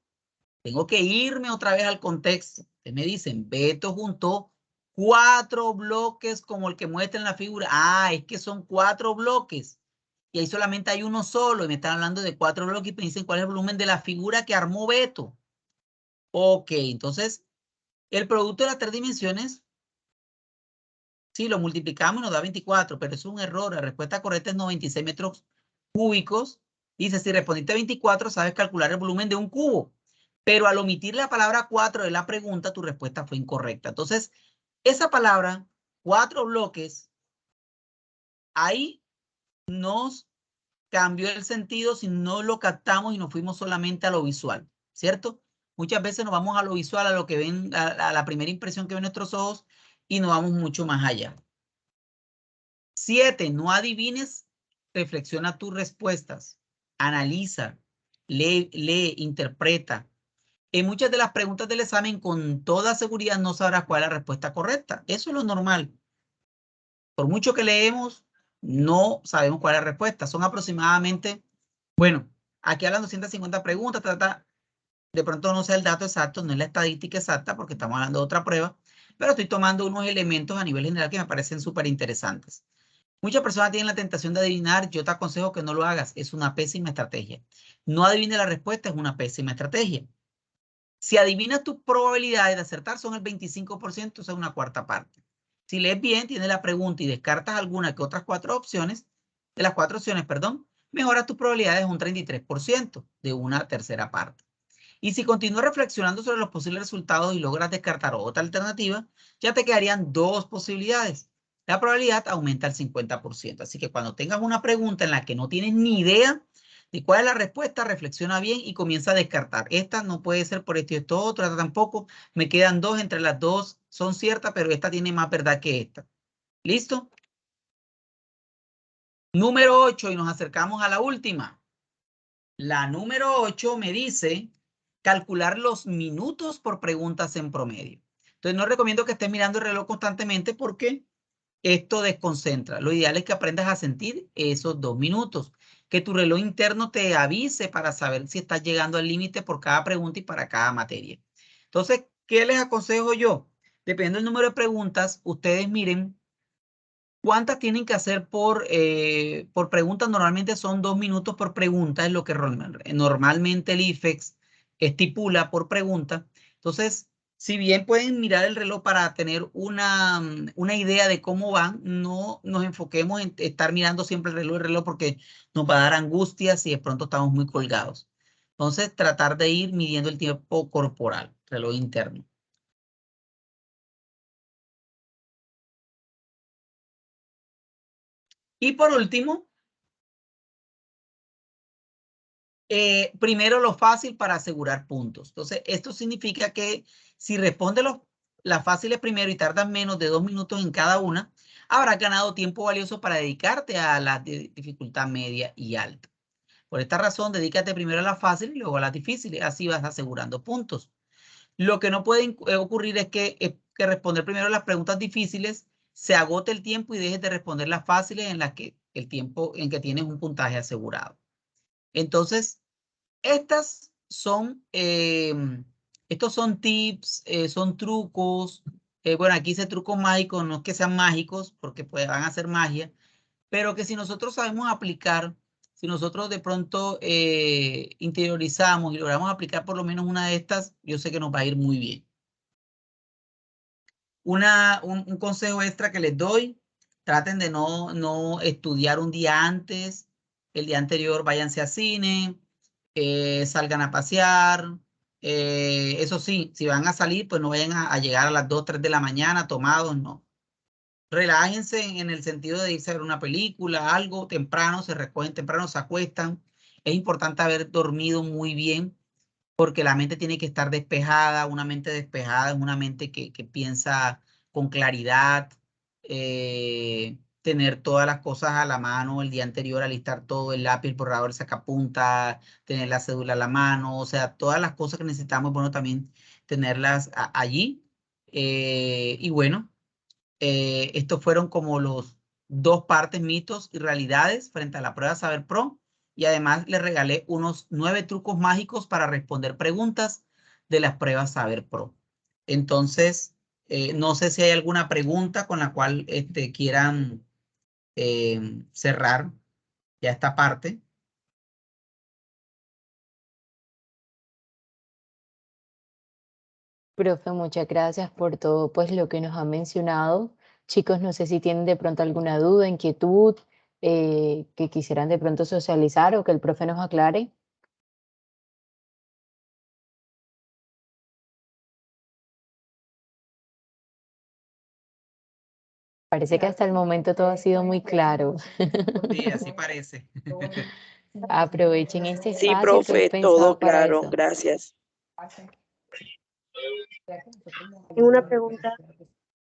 Tengo que irme otra vez al contexto. Ustedes me dicen: Beto juntó 4 bloques como el que muestra en la figura. Ah, es que son 4 bloques. Y ahí solamente hay uno solo. Y me están hablando de 4 bloques y me dicen cuál es el volumen de la figura que armó Beto. Ok, entonces el producto de las 3 dimensiones, sí, lo multiplicamos y nos da 24, pero es un error. La respuesta correcta es 96 metros cúbicos. Dice: si respondiste 24, sabes calcular el volumen de un cubo. Pero al omitir la palabra 4 de la pregunta, tu respuesta fue incorrecta. Entonces, esa palabra, 4 bloques, ahí nos cambió el sentido si no lo captamos y nos fuimos solamente a lo visual, ¿cierto? Muchas veces nos vamos a lo visual, a lo que ven, a la primera impresión que ven nuestros ojos y nos vamos mucho más allá. 7. No adivines, reflexiona tus respuestas, analiza, lee, interpreta. En muchas de las preguntas del examen, con toda seguridad no sabrás cuál es la respuesta correcta. Eso es lo normal. Por mucho que leemos, no sabemos cuál es la respuesta. Son aproximadamente, bueno, aquí hablan 250 preguntas, de pronto no sé el dato exacto, no es la estadística exacta porque estamos hablando de otra prueba, pero estoy tomando unos elementos a nivel general que me parecen súper interesantes. Muchas personas tienen la tentación de adivinar. Yo te aconsejo que no lo hagas. Es una pésima estrategia. No adivine la respuesta, es una pésima estrategia. Si adivinas, tus probabilidades de acertar son el 25%, o sea, una cuarta parte. Si lees bien, tienes la pregunta y descartas alguna que otras 4 opciones, de las 4 opciones, perdón, mejoras tus probabilidades un 33% de una tercera parte. Y si continúas reflexionando sobre los posibles resultados y logras descartar otra alternativa, ya te quedarían 2 posibilidades. La probabilidad aumenta al 50%. Así que cuando tengas una pregunta en la que no tienes ni idea de cuál es la respuesta, reflexiona bien y comienza a descartar. Esta no puede ser por esto y esto otro, esta tampoco. Me quedan 2, entre las 2 son ciertas, pero esta tiene más verdad que esta. ¿Listo? Número 8, y nos acercamos a la última. La número 8 me dice calcular los minutos por preguntas en promedio. Entonces no recomiendo que estés mirando el reloj constantemente porque esto desconcentra. Lo ideal es que aprendas a sentir esos 2 minutos. Que tu reloj interno te avise para saber si estás llegando al límite por cada pregunta y para cada materia. Entonces, ¿qué les aconsejo yo? Dependiendo del número de preguntas, ustedes miren cuántas tienen que hacer por pregunta. Normalmente son 2 minutos por pregunta, es lo que normalmente el IFEX estipula por pregunta. Entonces, si bien pueden mirar el reloj para tener una idea de cómo van, no nos enfoquemos en estar mirando siempre el reloj porque nos va a dar angustia si de pronto estamos muy colgados. Entonces, tratar de ir midiendo el tiempo corporal, reloj interno. Y por último, primero lo fácil para asegurar puntos. Entonces, esto significa que si responde las fáciles primero y tardas menos de 2 minutos en cada una, habrás ganado tiempo valioso para dedicarte a las de dificultad media y alta. Por esta razón, dedícate primero a las fáciles y luego a las difíciles. Así vas asegurando puntos. Lo que no puede ocurrir es que responder primero las preguntas difíciles se agote el tiempo y dejes de responder las fáciles en las que el tiempo en que tienes un puntaje asegurado. Entonces, estos son tips, son trucos. Bueno, aquí dice trucos mágicos, no es que sean mágicos, porque pues, van a ser magia, pero que si nosotros sabemos aplicar, si nosotros de pronto interiorizamos y logramos aplicar por lo menos una de estas, yo sé que nos va a ir muy bien. Un consejo extra que les doy, traten de no estudiar un día antes, el día anterior váyanse a cine, salgan a pasear. Eso sí, si van a salir, pues no vayan a llegar a las 2, 3 de la mañana tomados, no. Relájense en el sentido de irse a ver una película, algo temprano, se recogen temprano, se acuestan. Es importante haber dormido muy bien porque la mente tiene que estar despejada. Una mente despejada es una mente que piensa con claridad, tener todas las cosas a la mano el día anterior, alistar todo, el lápiz, el borrador, el sacapunta, tener la cédula a la mano, o sea, todas las cosas que necesitamos, bueno, también tenerlas allí. Y bueno, estos fueron como los 2 partes, mitos y realidades frente a la prueba Saber Pro. Y además les regalé unos 9 trucos mágicos para responder preguntas de las pruebas Saber Pro. Entonces, no sé si hay alguna pregunta con la cual quieran cerrar ya esta parte. Profe, muchas gracias por todo pues lo que nos ha mencionado. Chicos, no sé si tienen de pronto alguna duda, inquietud, que quisieran de pronto socializar o que el profe nos aclare. Parece que hasta el momento todo ha sido muy claro. Sí, así parece. Aprovechen este Sí, espacio que es profe, pensado todo para claro, eso. gracias. Tengo una pregunta.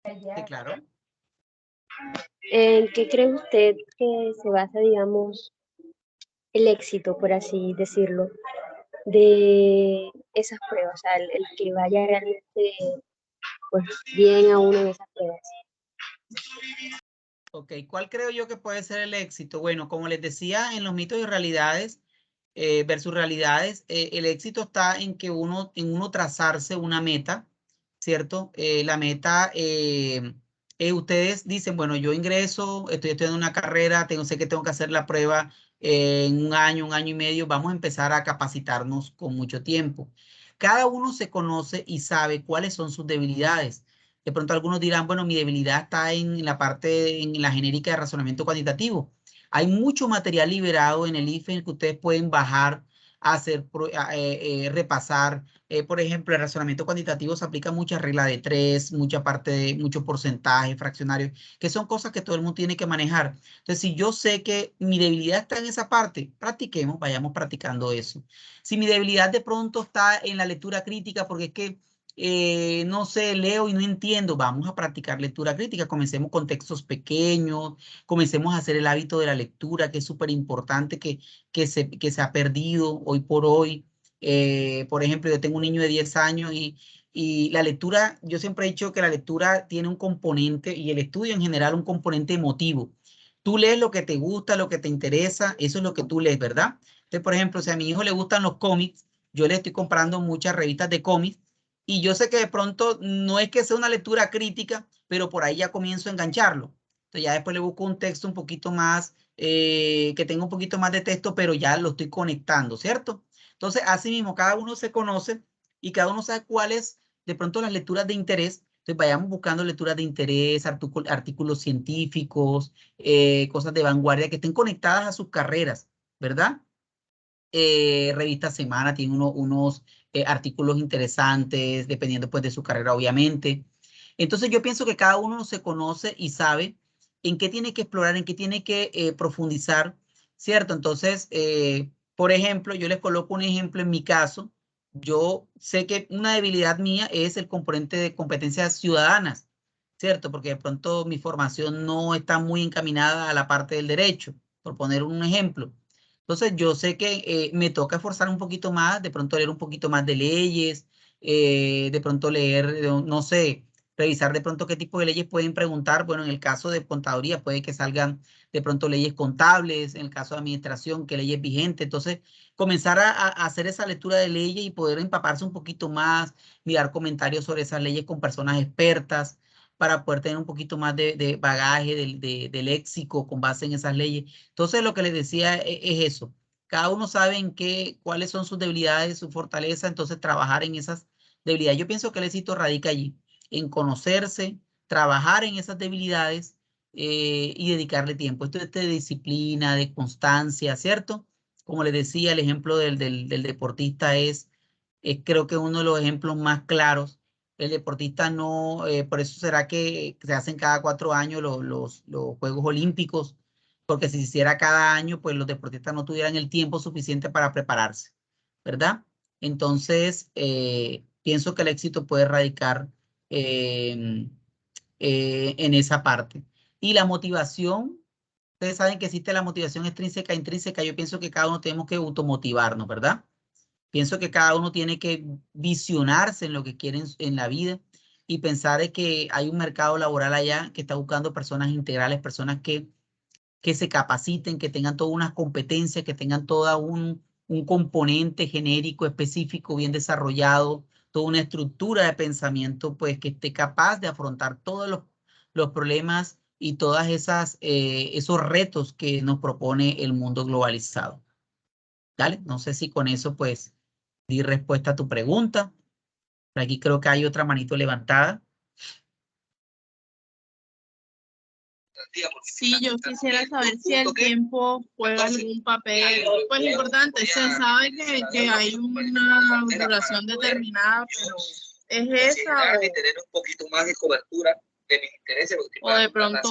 Sí, claro. ¿En qué cree usted que se basa, digamos, el éxito, por así decirlo, de esas pruebas? O sea, el que vaya realmente pues, bien a una de esas pruebas. Ok, ¿cuál creo yo que puede ser el éxito? Bueno, como les decía, en los mitos y realidades versus realidades, el éxito está en que uno trazarse una meta, ¿cierto? La meta, ustedes dicen, bueno, yo ingreso, estoy estudiando una carrera, sé que tengo que hacer la prueba en un año y medio, vamos a empezar a capacitarnos con mucho tiempo. Cada uno se conoce y sabe cuáles son sus debilidades. De pronto algunos dirán, bueno, mi debilidad está en la parte, en la genérica de razonamiento cuantitativo. Hay mucho material liberado en el IFE en el que ustedes pueden bajar, hacer, repasar. Por ejemplo, el razonamiento cuantitativo se aplica mucha regla de 3, mucho porcentaje, fraccionario, que son cosas que todo el mundo tiene que manejar. Entonces, si yo sé que mi debilidad está en esa parte, practiquemos, vayamos practicando eso. Si mi debilidad de pronto está en la lectura crítica, porque es que no sé, leo y no entiendo, vamos a practicar lectura crítica. Comencemos con textos pequeños, comencemos a hacer el hábito de la lectura, que es súper importante, que se ha perdido hoy por hoy. Por ejemplo, yo tengo un niño de 10 años y la lectura, yo siempre he dicho que la lectura tiene un componente, y el estudio en general, un componente emotivo. Tú lees lo que te gusta, lo que te interesa, eso es lo que tú lees, ¿verdad? Entonces, por ejemplo, si a mi hijo le gustan los cómics, yo le estoy comprando muchas revistas de cómics, y yo sé que de pronto no es que sea una lectura crítica, pero por ahí ya comienzo a engancharlo. Entonces ya después le busco un texto un poquito más, que tenga un poquito más de texto, pero ya lo estoy conectando, ¿cierto? Entonces, así mismo, cada uno se conoce y cada uno sabe cuáles de pronto las lecturas de interés. Entonces vayamos buscando lecturas de interés, artículos científicos, cosas de vanguardia que estén conectadas a sus carreras, ¿verdad? Revista Semana tiene unos artículos interesantes, dependiendo pues de su carrera, obviamente. Entonces yo pienso que cada uno se conoce y sabe en qué tiene que explorar, en qué tiene que profundizar, ¿cierto? Entonces, por ejemplo, yo les coloco un ejemplo en mi caso. Yo sé que una debilidad mía es el componente de competencias ciudadanas, ¿cierto? Porque de pronto mi formación no está muy encaminada a la parte del derecho, por poner un ejemplo. Entonces, yo sé que me toca esforzar un poquito más, de pronto leer un poquito más de leyes, de pronto leer, no sé, revisar de pronto qué tipo de leyes pueden preguntar. Bueno, en el caso de contaduría puede que salgan de pronto leyes contables, en el caso de administración, qué leyes vigentes. Entonces, comenzar a hacer esa lectura de leyes y poder empaparse un poquito más, mirar comentarios sobre esas leyes con personas expertas para poder tener un poquito más de bagaje, de léxico con base en esas leyes. Entonces, lo que les decía es eso. Cada uno sabe cuáles son sus debilidades, su fortaleza, entonces trabajar en esas debilidades. Yo pienso que el éxito radica allí, en conocerse, trabajar en esas debilidades y dedicarle tiempo. Esto es de disciplina, de constancia, ¿cierto? Como les decía, el ejemplo del deportista es creo que uno de los ejemplos más claros. El deportista no, por eso será que se hacen cada 4 años los Juegos Olímpicos, porque si se hiciera cada año, pues los deportistas no tuvieran el tiempo suficiente para prepararse, ¿verdad? Entonces, pienso que el éxito puede radicar en esa parte. Y la motivación, ustedes saben que existe la motivación extrínseca e intrínseca. Yo pienso que cada uno tenemos que automotivarnos, ¿verdad? Pienso que cada uno tiene que visionarse en lo que quiere en la vida y pensar de que hay un mercado laboral allá que está buscando personas integrales, personas que se capaciten, que tengan todas unas competencias, que tengan todo un componente genérico, específico, bien desarrollado, toda una estructura de pensamiento, pues que esté capaz de afrontar todos los problemas y todas esos retos que nos propone el mundo globalizado. ¿Dale? No sé si con eso, pues, di respuesta a tu pregunta. Por aquí creo que hay otra manito levantada. Sí, yo quisiera saber si el tiempo juega algún papel, pues importante. Se sabe que hay una duración determinada, pero ¿es esa tener un poquito más de cobertura de mis intereses? O de pronto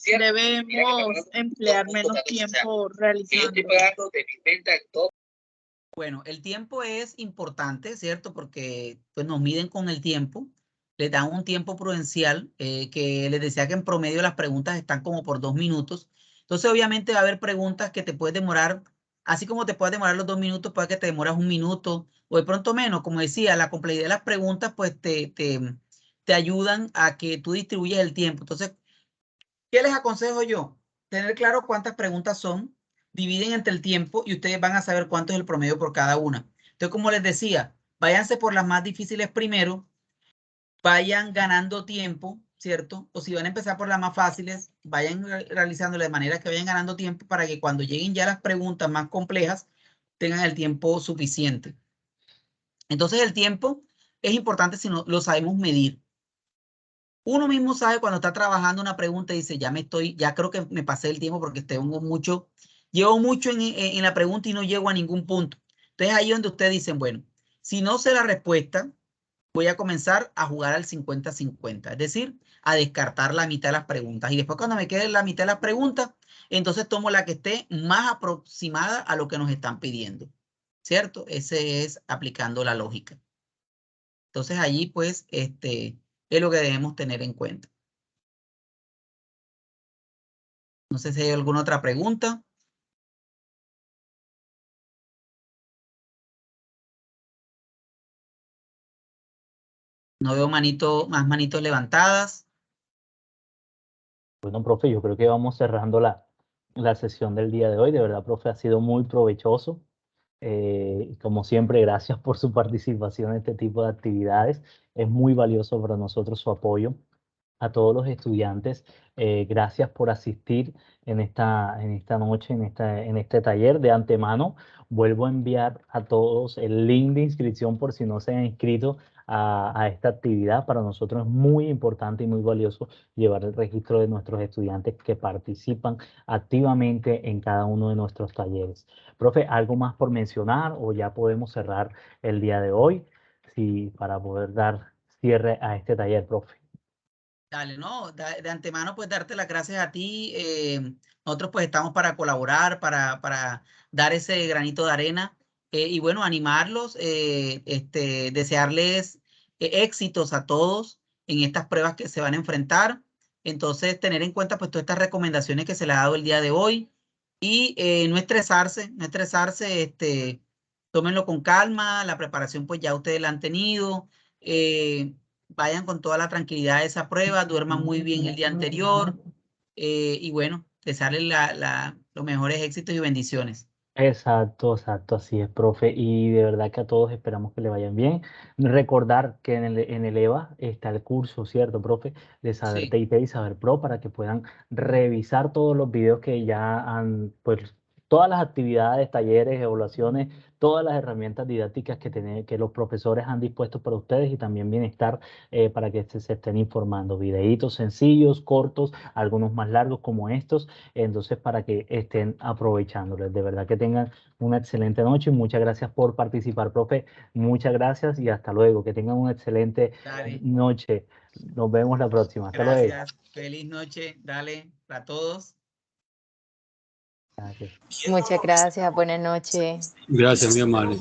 debemos emplear menos tiempo realizando? Bueno, el tiempo es importante, ¿cierto? Porque pues nos miden con el tiempo, les dan un tiempo prudencial, que les decía que en promedio las preguntas están como por 2 minutos. Entonces, obviamente va a haber preguntas que te puedes demorar, así como te puedes demorar los 2 minutos, puede que te demoras 1 minuto o de pronto menos. Como decía, la complejidad de las preguntas pues te ayudan a que tú distribuyas el tiempo. Entonces, ¿qué les aconsejo yo? Tener claro cuántas preguntas son, dividen entre el tiempo y ustedes van a saber cuánto es el promedio por cada una. Entonces, como les decía, váyanse por las más difíciles primero, vayan ganando tiempo, ¿cierto? O si van a empezar por las más fáciles, vayan realizando de manera que vayan ganando tiempo para que cuando lleguen ya las preguntas más complejas, tengan el tiempo suficiente. Entonces, el tiempo es importante si no lo sabemos medir. Uno mismo sabe cuando está trabajando una pregunta y dice, ya creo que me pasé el tiempo porque llevo mucho en la pregunta y no llego a ningún punto. Entonces ahí es donde ustedes dicen, bueno, si no sé la respuesta, voy a comenzar a jugar al 50-50, es decir, a descartar la mitad de las preguntas. Y después cuando me quede la mitad de las preguntas, entonces tomo la que esté más aproximada a lo que nos están pidiendo, ¿cierto? Ese es aplicando la lógica. Entonces allí pues es lo que debemos tener en cuenta. No sé si hay alguna otra pregunta. No veo más manitos levantadas. Bueno, profe, yo creo que vamos cerrando la sesión del día de hoy. De verdad, profe, ha sido muy provechoso. Como siempre, gracias por su participación en este tipo de actividades. Es muy valioso para nosotros su apoyo. A todos los estudiantes, gracias por asistir en esta noche, en este taller. De antemano, vuelvo a enviar a todos el link de inscripción por si no se han inscrito a esta actividad. Para nosotros es muy importante y muy valioso llevar el registro de nuestros estudiantes que participan activamente en cada uno de nuestros talleres. Profe, ¿algo más por mencionar o ya podemos cerrar el día de hoy? Sí, para poder dar cierre a este taller, profe. Dale, no, de antemano pues darte las gracias a ti. Nosotros pues estamos para colaborar, para dar ese granito de arena y bueno, animarlos, desearles éxitos a todos en estas pruebas que se van a enfrentar. Entonces, tener en cuenta pues todas estas recomendaciones que se le ha dado el día de hoy y no estresarse, tómenlo con calma, la preparación pues ya ustedes la han tenido. Vayan con toda la tranquilidad de esa prueba, duerman muy bien el día anterior y bueno, desearles los mejores éxitos y bendiciones. Exacto, exacto, así es, profe. Y de verdad que a todos esperamos que le vayan bien. Recordar que en el EVA está el curso, ¿cierto, profe? De Saber Sí. TIT y Saber Pro para que puedan revisar todos los videos que ya han, pues, todas las actividades, talleres, evaluaciones, todas las herramientas didácticas que los profesores han dispuesto para ustedes y también bienestar para que se estén informando. Videitos sencillos, cortos, algunos más largos como estos. Entonces, para que estén aprovechándoles. De verdad que tengan una excelente noche y muchas gracias por participar, profe. Muchas gracias y hasta luego. Que tengan una excelente Dale. noche. Nos vemos la próxima. Hasta luego. Gracias. Feliz noche. Dale para todos. Gracias. Muchas gracias, buenas noches. Gracias, mi amable.